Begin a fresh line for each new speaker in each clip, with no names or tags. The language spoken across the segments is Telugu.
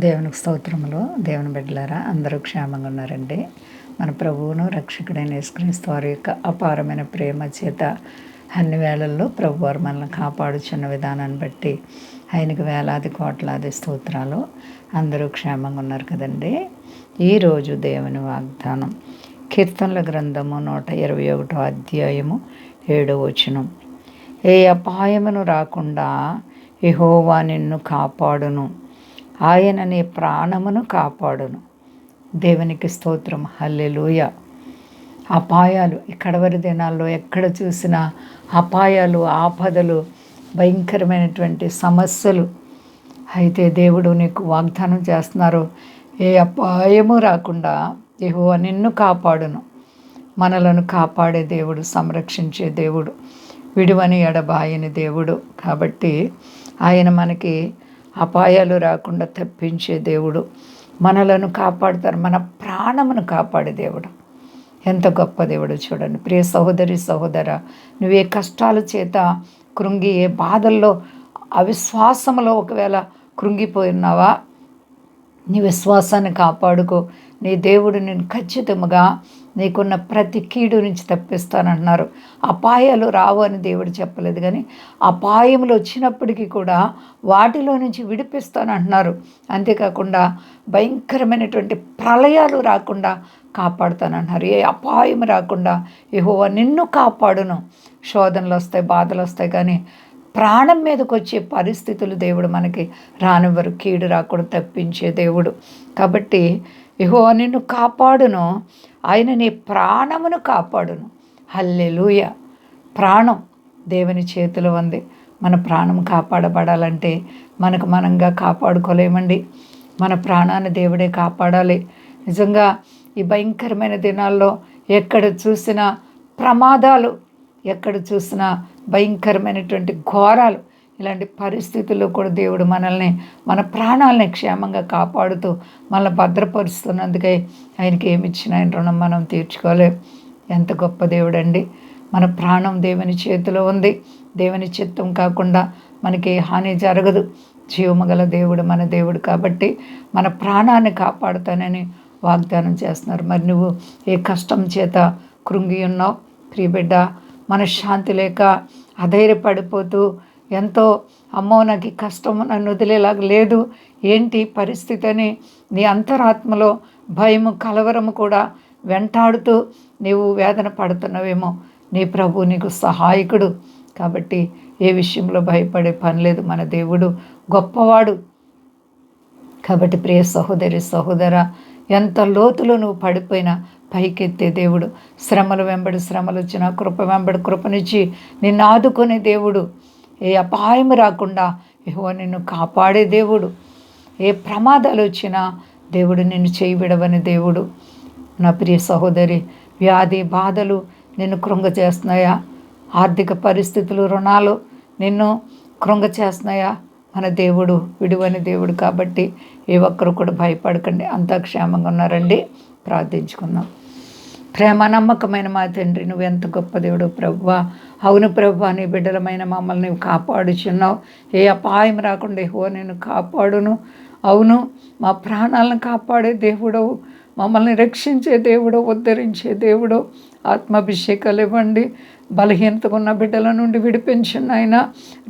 దేవునికి స్తోత్రములు. దేవుని బిడ్డలారా, అందరూ క్షేమంగా ఉన్నారండి. మన ప్రభువును రక్షకుడైన యేసుక్రీస్తు వారి యొక్క అపారమైన ప్రేమ చేత అన్ని వేళల్లో ప్రభువారు మనల్ని కాపాడుచున్న విధానాన్ని బట్టి ఆయనకు వేలాది కోట్లాది స్తోత్రాలు. అందరూ క్షేమంగా ఉన్నారు కదండి. ఈరోజు దేవుని వాగ్దానం కీర్తనల గ్రంథము 121 అధ్యాయము 7వ వచనం. ఏ అపాయమును రాకుండా యెహోవా నిన్ను కాపాడును, ఆయన నీ ప్రాణమును కాపాడును. దేవునికి స్తోత్రం. హల్లెలూయా. అపాయాలు ఈ కడవరి దినాల్లో ఎక్కడ చూసినా అపాయాలు, ఆపదలు, భయంకరమైనటువంటి సమస్యలు. అయితే దేవుడు నీకు వాగ్దానం చేస్తున్నారు, ఏ అపాయము రాకుండా యెహోవా నిన్ను కాపాడును. మనలను కాపాడే దేవుడు, సంరక్షించే దేవుడు, విడువని ఎడబాయని దేవుడు. కాబట్టి ఆయన మనకి అపాయాలు రాకుండా తప్పించే దేవుడు, మనలను కాపాడుతారు, మన ప్రాణమును కాపాడే దేవుడు. ఎంత గొప్ప దేవుడు చూడండి. ప్రియ సహోదరి సహోదర, నువ్వే కష్టాల చేత కృంగి, ఏ బాధల్లో, అవిశ్వాసంలో ఒకవేళ కృంగిపోయినావా, నీ విశ్వాసాన్ని కాపాడుకో. నీ దేవుడు నేను ఖచ్చితంగా నీకున్న ప్రతి కీడు నుంచి తప్పిస్తానంటున్నారు. అపాయాలు రావు అని దేవుడు చెప్పలేదు, కానీ అపాయములు వచ్చినప్పటికీ కూడా వాటిలో నుంచి విడిపిస్తానంటున్నారు. అంతేకాకుండా భయంకరమైనటువంటి ప్రళయాలు రాకుండా కాపాడుతానంటున్నారు. ఏ అపాయం రాకుండా యెహోవా నిన్ను కాపాడును. శోధనలు వస్తాయి, బాధలు వస్తాయి, కానీ ప్రాణం మీదకి వచ్చే పరిస్థితులు దేవుడు మనకి రానివ్వరు. కీడు రాకుండా తప్పించే దేవుడు. కాబట్టి యెహోవా నిన్ను కాపాడును, ఆయన నీ ప్రాణమును కాపాడును. హల్లెలూయా. ప్రాణం దేవుని చేతిలో ఉంది. మన ప్రాణం కాపాడబడాలంటే మనంగా కాపాడుకోలేమండి. మన ప్రాణాన్ని దేవుడే కాపాడాలి. నిజంగా ఈ భయంకరమైన దినాల్లో ఎక్కడ చూసినా ప్రమాదాలు, ఎక్కడ చూసినా భయంకరమైనటువంటి ఘోరాలు. ఇలాంటి పరిస్థితుల్లో కూడా దేవుడు మనల్ని, మన ప్రాణాలని క్షేమంగా కాపాడుతూ మనల్ని భద్రపరుస్తున్నందుకే ఆయనకి ఏమిచ్చినా ఆయన రుణం మనం తీర్చుకోలేం. ఎంత గొప్ప దేవుడు అండి. మన ప్రాణం దేవుని చేతిలో ఉంది. దేవుని చిత్తం కాకుండా మనకి హాని జరగదు. జీవమగల దేవుడు మన దేవుడు. కాబట్టి మన ప్రాణాన్ని కాపాడుతానని వాగ్దానం చేస్తున్నారు. మరి నువ్వు ఏ కష్టం చేత కృంగి ఉన్నావు ప్రియబిడ్డ? మనశ్శాంతి లేక అధైర్యపడిపోతూ ఎంతో, అమ్మో నాకు ఈ కష్టం నన్ను వదిలేలాగా లేదు, ఏంటి పరిస్థితి అని నీ అంతరాత్మలో భయము, కలవరము కూడా వెంటాడుతూ నీవు వేదన పడుతున్నావేమో. నీ ప్రభు నీకు సహాయకుడు. కాబట్టి ఏ విషయంలో భయపడే పని లేదు. మన దేవుడు గొప్పవాడు. కాబట్టి ప్రియ సహోదరి సహోదర, ఎంత లోతులో నువ్వు పడిపోయినా పైకెత్తే దేవుడు. శ్రమలు వెంబడి శ్రమలు వచ్చినా కృప వెంబడి కృపనిచ్చి నిన్ను ఆదుకునే దేవుడు. ఏ అపాయం రాకుండా యెహోవా నిన్ను కాపాడే దేవుడు. ఏ ప్రమాదాలు వచ్చినా దేవుడు నిన్ను చేయబిడవని దేవుడు. నా ప్రియ సహోదరి, వ్యాధి బాధలు నిన్ను కృంగ చేస్తున్నాయా? ఆర్థిక పరిస్థితులు, రుణాలు నిన్ను కృంగ చేస్తున్నాయా? మన దేవుడు విడువని దేవుడు. కాబట్టి ఏ ఒక్కరు కూడా భయపడకండి. అంతా క్షేమంగా ఉన్నారండి. ప్రార్థించుకుందాం. ప్రేమ నమ్మకమైన మా తండ్రి, నువ్వు ఎంత గొప్ప దేవుడు ప్రభువా. అవును ప్రభువా, నీ బిడ్డలమైన మమ్మల్ని నువ్వు కాపాడుచున్నావు. ఏ అపాయం రాకుండా యెహోవా నిన్ను కాపాడును. అవును, మా ప్రాణాలను కాపాడే దేవుడవు, మమ్మల్ని రక్షించే దేవుడు, ఉద్ధరించే దేవుడు. ఆత్మాభిషేకాలు ఇవ్వండి. బలహీనతగా ఉన్న బిడ్డల నుండి విడిపించండి ఆయన.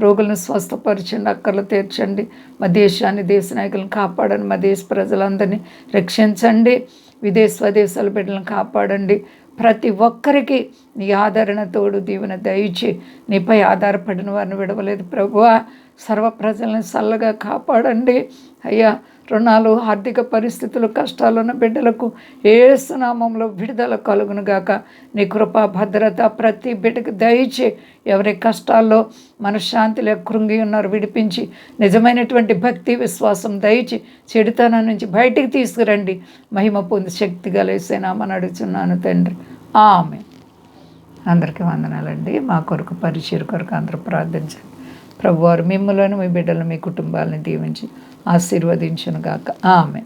రోగులను స్వస్థపరచండి, అక్కర్లు తీర్చండి. మా దేశాన్ని, దేశ నాయకులను కాపాడండి. మా దేశ ప్రజలందరినీ రక్షించండి. స్వదేశాల బిడ్డలను కాపాడండి. ప్రతి ఒక్కరికి నీ ఆదరణ తోడు దీవెన దయచి నీపై ఆధారపడిన వారిని విడవలేదు ప్రభువా. సర్వ ప్రజలను చల్లగా కాపాడండి అయ్యా. రుణాలు, ఆర్థిక పరిస్థితులు, కష్టాలు ఉన్న బిడ్డలకు యేసు నామములో విడుదల కలుగును గాక. నీ కృపా భద్రత ప్రతి బిడ్డకు దయచి, ఎవరి కష్టాల్లో మనశ్శాంతిలో కృంగి ఉన్నారు విడిపించి, నిజమైనటువంటి భక్తి విశ్వాసం దయచి చెడుతనం నుంచి బయటికి తీసుకురండి. మహిమ పొంది శక్తి గలేసేనామని అడుగుతున్నాను తండ్రి. ఆమె. అందరికీ వందనాలండి. మా కొరకు పరిచయ కొరకు అందరూ ప్రార్థించండి. ప్రభువారు మిమ్మల్ని, మీ బిడ్డలను, మీ కుటుంబాలను దీవించి ఆశీర్వదించును గాక. ఆమె.